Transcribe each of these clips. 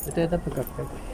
Ito pagkakit.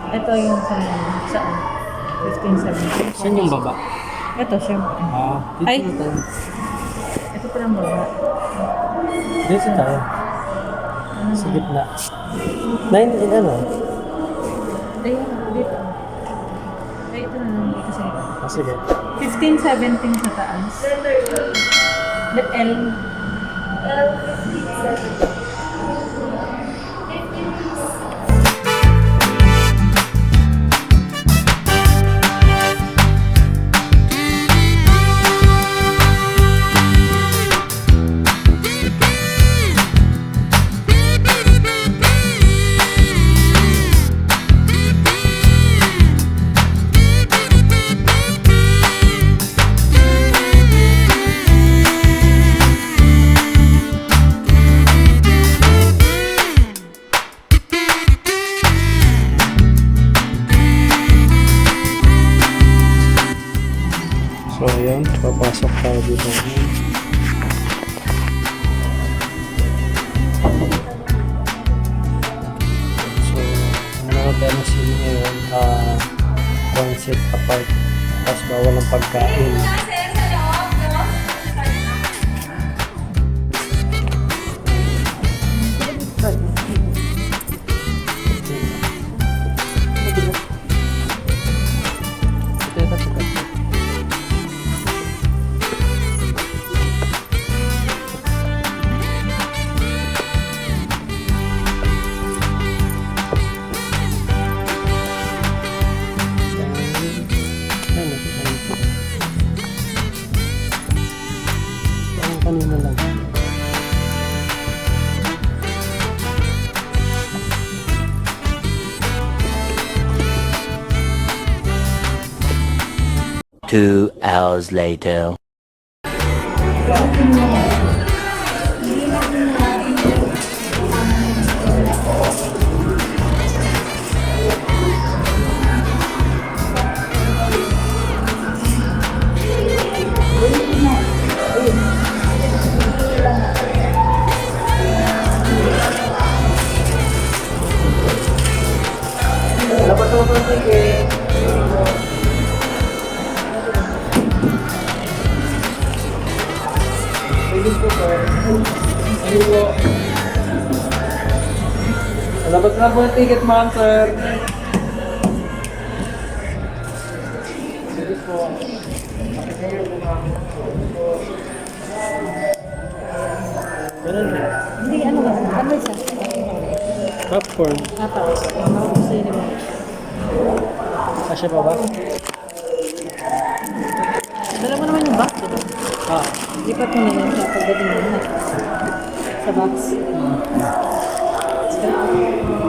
Ito yung saan? 15, 17. Saan yung baba? Ito, syempre. Dito Ay. na tayo. Ito pa lang baba. Dito tayo. Sa gitna. 9 in ano? Ayun, dito. Ay, ito na lang dito sa gitna. Sige. 15, 17 sa taas. L. L 15, 17. So ayan, papasok tayo dito. So, ano tayo sino ngayon? Concept apart. Tapos bawal ang pagkain. Kanina lang. Two hours later. Labas na po yung ticket, ma'am, sir. Sige po. Ganun ba? Hindi, ano ba? Ano isa? Popcorn. Tapos, gusto yun mo. Kasya pa ba? Dala mo naman yung box, diba? Lipat mo na yan sa pagdating mo na. Sa box. Let's go.